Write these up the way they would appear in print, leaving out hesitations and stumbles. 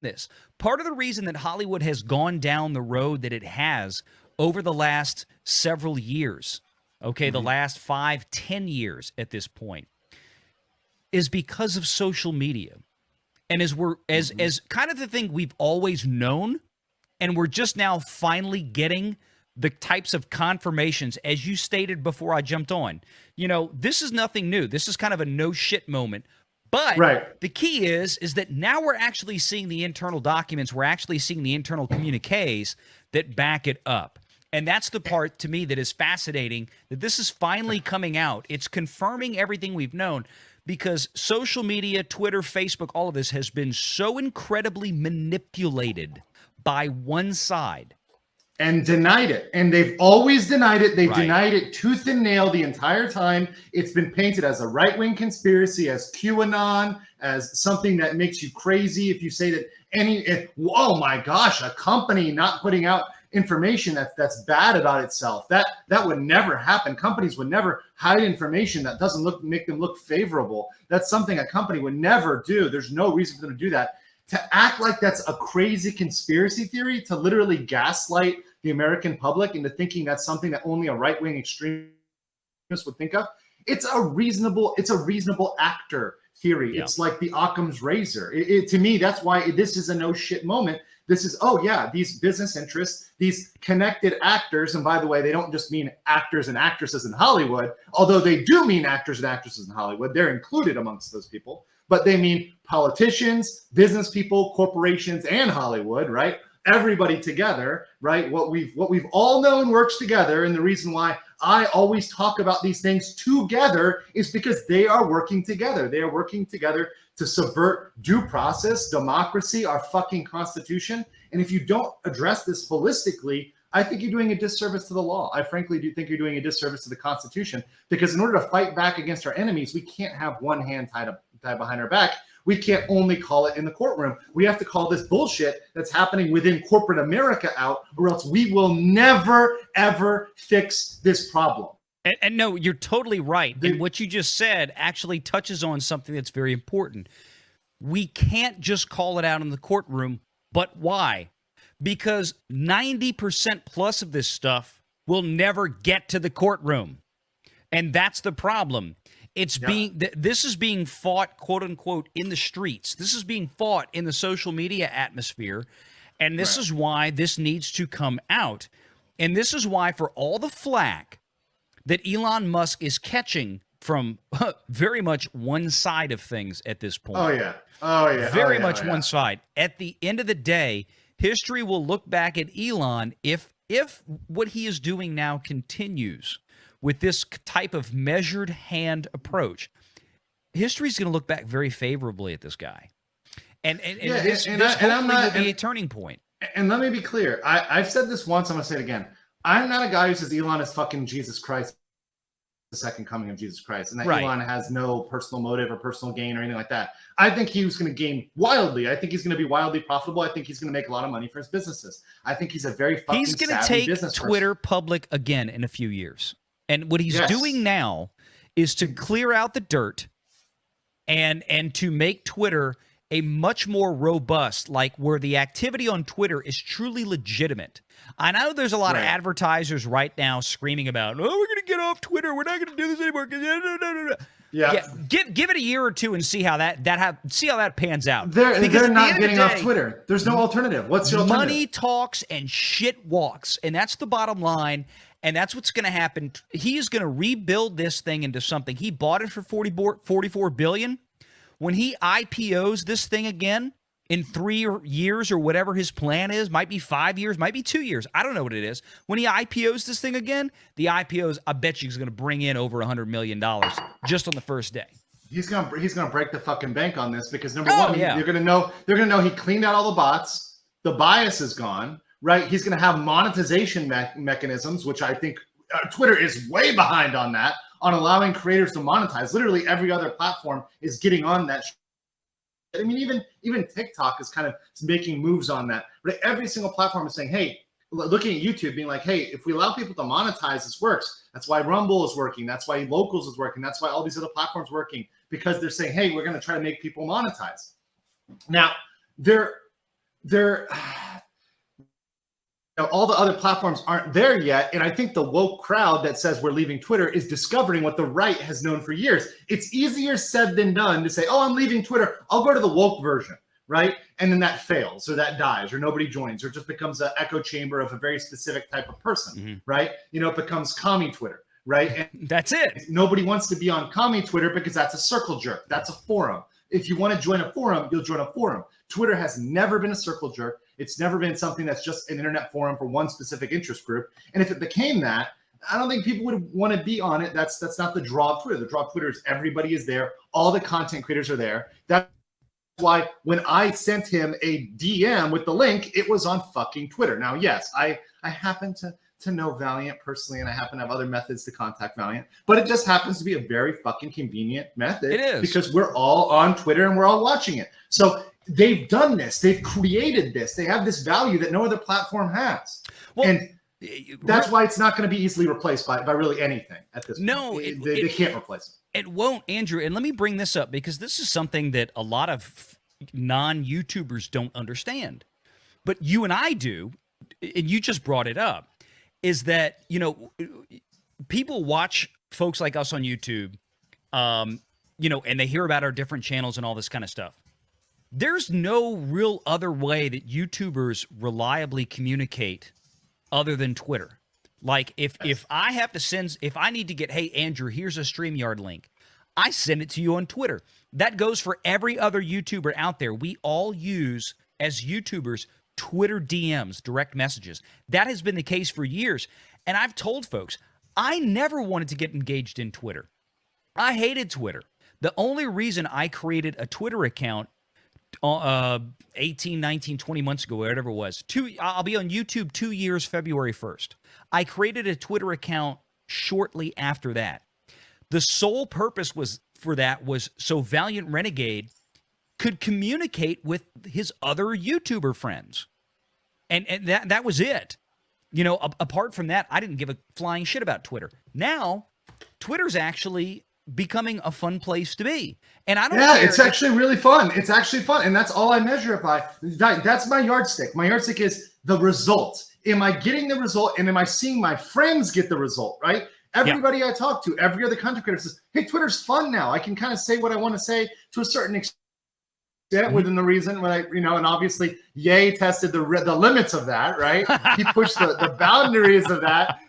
this. Part of the reason that Hollywood has gone down the road that it has over the last several years, okay, the last 5-10 years at this point, is because of social media. And as kind of the thing we've always known, and we're just now finally getting the types of confirmations, as you stated before I jumped on. This is nothing new. This is kind of a no shit moment. But the key is that now we're actually seeing the internal documents. We're actually seeing the internal communiques that back it up. And that's the part to me that is fascinating, that this is finally coming out. It's confirming everything we've known, because social media, Twitter, Facebook, all of this has been so incredibly manipulated by one side. And denied it. And they've always denied it. They've denied it tooth and nail the entire time. It's been painted as a right-wing conspiracy, as QAnon, as something that makes you crazy if you say that oh my gosh, a company not putting out information that's bad about itself. That would never happen. Companies would never hide information that doesn't make them look favorable. That's something a company would never do. There's no reason for them to do that. To act like that's a crazy conspiracy theory, to literally gaslight the American public into thinking that's something that only a right-wing extremist would think of, it's a reasonable actor theory. Yeah. It's like the Occam's razor. To me, that's why this is a no shit moment. This is, these business interests, these connected actors, and by the way, they don't just mean actors and actresses in Hollywood, although they do mean actors and actresses in Hollywood. They're included amongst those people, but they mean politicians, business people, corporations, and Hollywood, right? Everybody together, right? What we've all known works together, and the reason why I always talk about these things together is because they are working together. They are working together to subvert due process, democracy, our fucking Constitution. And if you don't address this holistically, I think you're doing a disservice to the law. I frankly do think you're doing a disservice to the Constitution, because in order to fight back against our enemies, we can't have one hand tied behind our back. We can't only call it in the courtroom. We have to call this bullshit that's happening within corporate America out, or else we will never, ever fix this problem. And no, you're totally right. And what you just said actually touches on something that's very important. We can't just call it out in the courtroom, but why? Because 90% plus of this stuff will never get to the courtroom. And that's the problem. This is being fought, quote unquote, in the streets. This is being fought in the social media atmosphere. And this is why this needs to come out. And this is why, for all the flack that Elon Musk is catching from very much one side of things at this point. Very much one side. At the end of the day, history will look back at Elon if what he is doing now continues with this type of measured hand approach. History is going to look back very favorably at this guy. And this hopefully will be a turning point. And let me be clear. I've said this once. I'm going to say it again. I'm not a guy who says Elon is fucking Jesus Christ, the second coming of Jesus Christ, and that Elon has no personal motive or personal gain or anything like that. I think he was going to gain wildly. I think he's going to be wildly profitable. I think he's going to make a lot of money for his businesses. I think he's a very fucking savvy business person. He's going to take Twitter public again in a few years. And what he's doing now is to clear out the dirt and to make Twitter a much more robust, like where the activity on Twitter is truly legitimate. I know there's a lot of advertisers right now screaming about, we're going to get off Twitter. We're not going to do this anymore. Yeah. Give it a year or two and see how that pans out. They're not getting off Twitter. There's no alternative. What's your alternative? Money talks and shit walks, and that's the bottom line. And that's what's going to happen. He's going to rebuild this thing into something. He bought it for $44 billion. When he IPOs this thing again in 3 years or whatever his plan is, might be 5 years, might be 2 years. I don't know what it is. When he IPOs this thing again, the IPOs, I bet you, is going to bring in over $100 million just on the first day. He's gonna break the fucking bank on this, because they're gonna know he cleaned out all the bots. The bias is gone. Right, he's going to have monetization mechanisms, which I think Twitter is way behind on allowing creators to monetize. Literally every other platform is getting on that. I mean, even TikTok is kind of making moves on that. Right, every single platform is saying, "Hey," looking at YouTube, being like, "Hey, if we allow people to monetize, this works." That's why Rumble is working. That's why Locals is working. That's why all these other platforms are working, because they're saying, "Hey, we're going to try to make people monetize." Now, they're all the other platforms aren't there yet. And I think the woke crowd that says we're leaving Twitter is discovering what the right has known for years. It's easier said than done to say, oh, I'm leaving Twitter. I'll go to the woke version, right? And then that fails or that dies or nobody joins or just becomes an echo chamber of a very specific type of person, right? You know, it becomes commie Twitter, right? And that's it. Nobody wants to be on commie Twitter because that's a circle jerk. That's a forum. If you want to join a forum, you'll join a forum. Twitter has never been a circle jerk. It's never been something that's just an internet forum for one specific interest group. And if it became that, I don't think people would want to be on it. That's not the draw of Twitter. The draw of Twitter is everybody is there. All the content creators are there. That's why when I sent him a DM with the link, it was on fucking Twitter. Now, yes, I happen to know Valiant personally, and I happen to have other methods to contact Valiant, but it just happens to be a very fucking convenient method. It is. Because we're all on Twitter and we're all watching it. So they've done this. They've created this. They have this value that no other platform has. Well, and that's why it's not going to be easily replaced by really anything at this point. No, they can't replace it. It won't, Andrew. And let me bring this up because this is something that a lot of non-YouTubers don't understand. But you and I do, and you just brought it up, is that, you know, people watch folks like us on YouTube, you know, and they hear about our different channels and all this kind of stuff. There's no real other way that YouTubers reliably communicate other than Twitter. Like if I have to send, if I need to get, hey, Andrew, here's a StreamYard link, I send it to you on Twitter. That goes for every other YouTuber out there. We all use, as YouTubers, Twitter DMs, direct messages. That has been the case for years. And I've told folks, I never wanted to get engaged in Twitter. I hated Twitter. The only reason I created a Twitter account 18, 19, 20 months ago, whatever it was, I'll be on YouTube 2 years, February 1st. I created a Twitter account shortly after that. The sole purpose for that was so Valiant Renegade could communicate with his other YouTuber friends. And that was it. You know, apart from that, I didn't give a flying shit about Twitter. Now, Twitter's actually becoming a fun place to be. And I don't care. It's actually really fun. It's actually fun. And that's all I measure it by. That's my yardstick. My yardstick is the result. Am I getting the result? And am I seeing my friends get the result, right? Everybody I talk to, every other content creator says, hey, Twitter's fun now. I can kind of say what I want to say to a certain extent. Within the reason, when and obviously Ye tested the limits of that, right? He pushed the boundaries of that.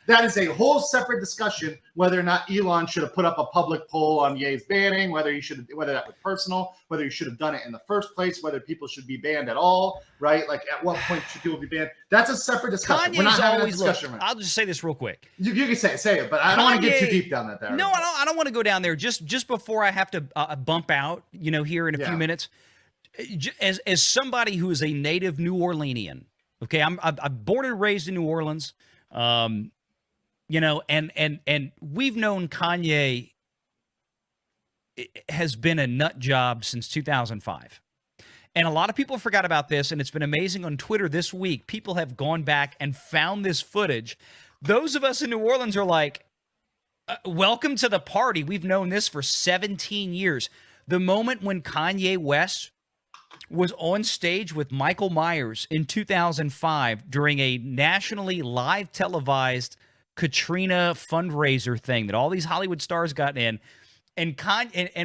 That is a whole separate discussion whether or not Elon should have put up a public poll on Ye's banning, whether that was personal, whether he should have done it in the first place, whether people should be banned at all, right? Like at what point should people be banned? That's a separate discussion. We're not having a discussion right now. I'll just say this real quick. You can say it, but I don't want to get too deep down that there. No, I don't want to go down there. Just before I have to bump out, here in a few minutes. As somebody who is a native New Orleanian, okay, I'm born and raised in New Orleans, and we've known Kanye has been a nut job since 2005. And a lot of people forgot about this, and it's been amazing on Twitter this week. People have gone back and found this footage. Those of us in New Orleans are like, welcome to the party. We've known this for 17 years. The moment when Kanye West was on stage with Michael Myers in 2005 during a nationally live televised Katrina fundraiser thing that all these Hollywood stars got in, and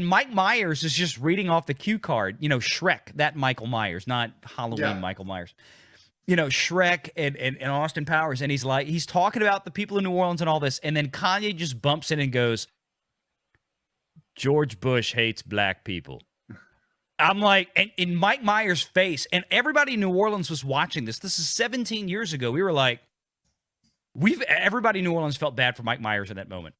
Mike Myers is just reading off the cue card, Shrek, that Michael Myers, not Halloween Michael Myers, Shrek and Austin Powers. And he's talking about the people in New Orleans and all this. And then Kanye just bumps in and goes, George Bush hates black people. I'm like, and in Mike Myers' face, and everybody in New Orleans was watching this. This is 17 years ago. We were like, everybody in New Orleans felt bad for Mike Myers in that moment.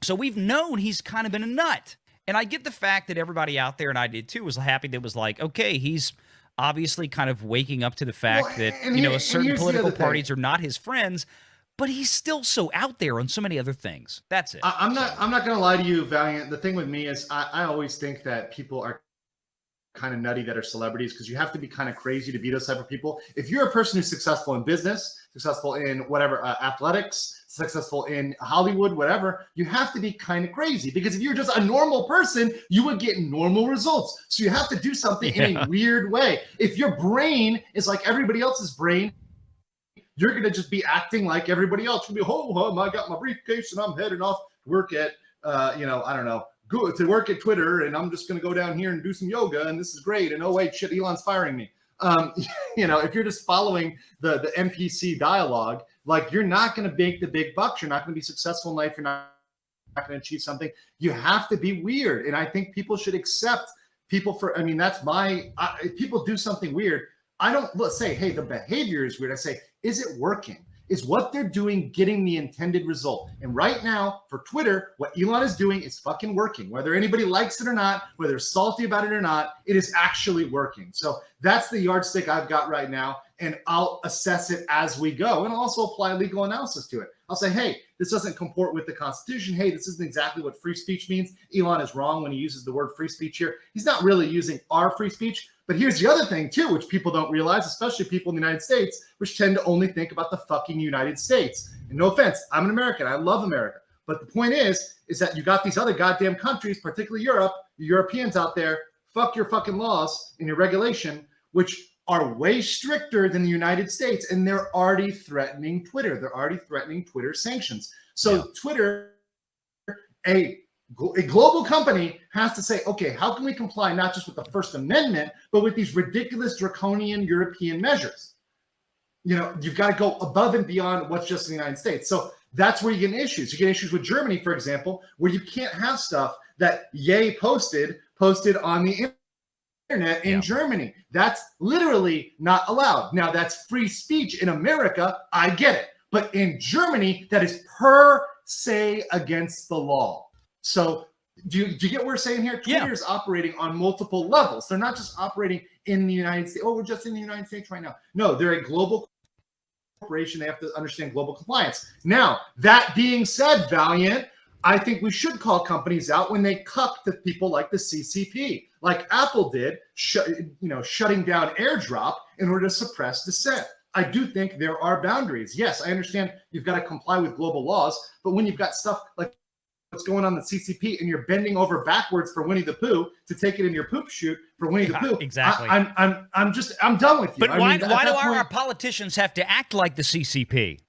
So we've known he's kind of been a nut. And I get the fact that everybody out there, and I did too, was happy that it was like, okay, he's obviously kind of waking up to the fact that, certain political parties are not his friends, but he's still so out there on so many other things. That's it. I'm not going to lie to you, Valiant. The thing with me is I always think that people are kind of nutty that are celebrities, because you have to be kind of crazy to be those type of people. If you're a person who's successful in business, successful in whatever, athletics, successful in Hollywood, whatever. You have to be kind of crazy, because if you're just a normal person, you would get normal results. So you have to do something in a weird way. If your brain is like everybody else's brain, you're going to just be acting like everybody else. You'll be, oh, I got my briefcase and I'm heading off to work at, I don't know, to work at Twitter, and I'm just going to go down here and do some yoga, and this is great. And oh wait, shit, Elon's firing me. If you're just following the NPC dialogue, like, you're not going to make the big bucks. You're not going to be successful in life. You're not going to achieve something. You have to be weird. And I think people should accept people if people do something weird, I don't say, hey, the behavior is weird. I say, is it working? Is what they're doing getting the intended result? And right now, for Twitter, what Elon is doing is fucking working. Whether anybody likes it or not, whether they're salty about it or not, it is actually working. So that's the yardstick I've got right now, and I'll assess it as we go. And I'll also apply legal analysis to it. I'll say, hey, this doesn't comport with the Constitution. Hey, this isn't exactly what free speech means. Elon is wrong when he uses the word free speech here. He's not really using our free speech. But here's the other thing, too, which people don't realize, especially people in the United States, which tend to only think about the fucking United States. And no offense, I'm an American. I love America. But the point is that you got these other goddamn countries, particularly Europe, the Europeans out there, fuck your fucking laws and your regulation, which are way stricter than the United States. And they're already threatening Twitter. They're already threatening Twitter sanctions. So Twitter, a global company, has to say, okay, how can we comply not just with the First Amendment, but with these ridiculous draconian European measures? You've got to go above and beyond what's just in the United States. So that's where you get issues. You get issues with Germany, for example, where you can't have stuff that Ye posted on the internet in Germany. That's literally not allowed. Now, that's free speech in America. I get it. But in Germany, that is per se against the law. So do you get what we're saying here? Twitter is operating on multiple levels. They're not just operating in the United States. Oh, we're just in the United States right now. No, they're a global corporation. They have to understand global compliance. Now, that being said, Valiant, I think we should call companies out when they cuck to people like the CCP, like Apple did, shutting down AirDrop in order to suppress dissent. I do think there are boundaries. Yes, I understand you've got to comply with global laws, but when you've got stuff like what's going on in the CCP and you're bending over backwards for Winnie the Pooh to take it in your poop chute for Winnie the Pooh, exactly. I'm done with you. But why do our politicians have to act like the CCP?